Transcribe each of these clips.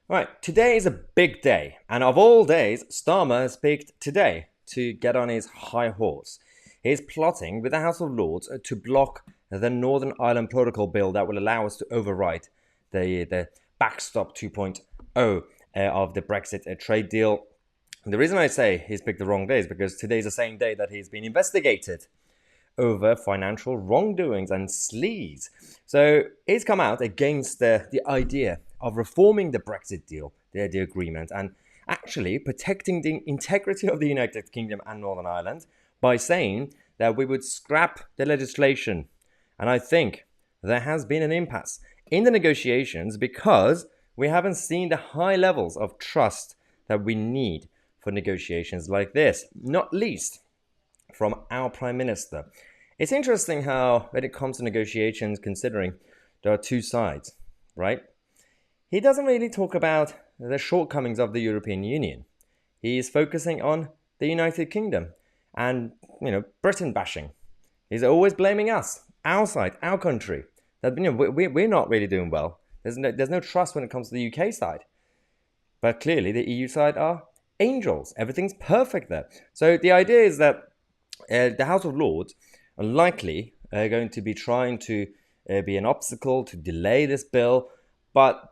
Right, today is a big day, and of all days, Starmer has picked today to get on his high horse. He's plotting with the House of Lords to block the Northern Ireland Protocol bill that will allow us to override the backstop 2.0 of the Brexit trade deal. And the reason I say he's picked the wrong day is because today is the same day that he's been investigated over financial wrongdoings and sleaze. So he's come out against the idea of reforming the Brexit deal, the agreement, and actually protecting the integrity of the United Kingdom and Northern Ireland by saying that we would scrap the legislation. And I think there has been an impasse in the negotiations because we haven't seen the high levels of trust that we need for negotiations like this, not least from our Prime Minister. It's interesting how, when it comes to negotiations, considering there are two sides, right? He doesn't really talk about the shortcomings of the European Union. He is focusing on the United Kingdom and, Britain bashing. He's always blaming us, our side, our country. That we're not really doing well. There's no trust when it comes to the UK side. But clearly the EU side are angels. Everything's perfect there. So the idea is that the House of Lords are likely going to be trying to be an obstacle to delay this bill. But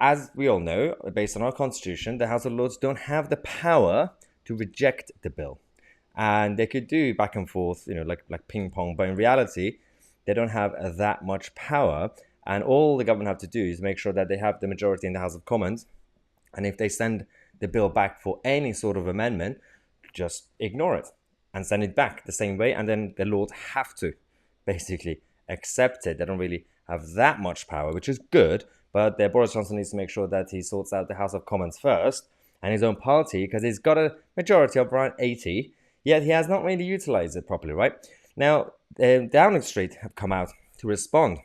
as we all know, based on our constitution, the House of Lords don't have the power to reject the bill. And they could do back and forth, like ping pong, but in reality, they don't have that much power. And all the government have to do is make sure that they have the majority in the House of Commons. And if they send the bill back for any sort of amendment, just ignore it and send it back the same way. And then the Lords have to basically accept it. They don't really have that much power, which is good. But Boris Johnson needs to make sure that he sorts out the House of Commons first and his own party, because he's got a majority of around 80, yet he has not really utilized it properly, right? Now, Downing Street have come out to respond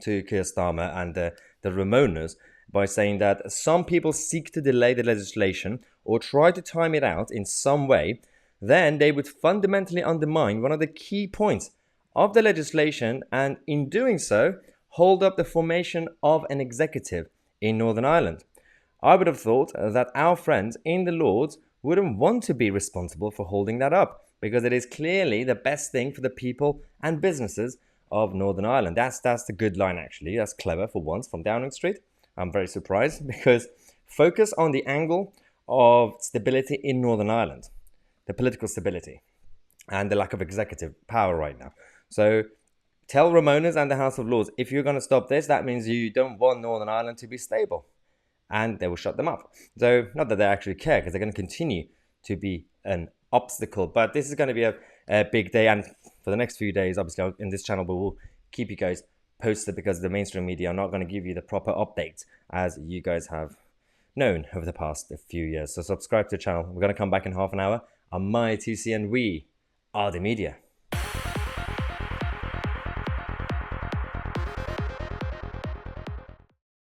to Keir Starmer and the Ramonas by saying that some people seek to delay the legislation or try to time it out in some way, then they would fundamentally undermine one of the key points of the legislation and, in doing so, hold up the formation of an executive in Northern Ireland. I would have thought that our friends in the Lords wouldn't want to be responsible for holding that up, because it is clearly the best thing for the people and businesses of Northern Ireland. That's the good line, actually. That's clever for once from Downing Street. I'm very surprised, because focus on the angle of stability in Northern Ireland, the political stability, and the lack of executive power right now. So tell Ramonas and the House of Lords, if you're going to stop this, that means you don't want Northern Ireland to be stable. And they will shut them up. So not that they actually care, because they're going to continue to be an obstacle. But this is going to be a big day. And for the next few days, obviously, in this channel, we will keep you guys posted, because the mainstream media are not going to give you the proper updates as you guys have known over the past few years. So subscribe to the channel. We're going to come back in half an hour. I'm Tousi, and we are the media.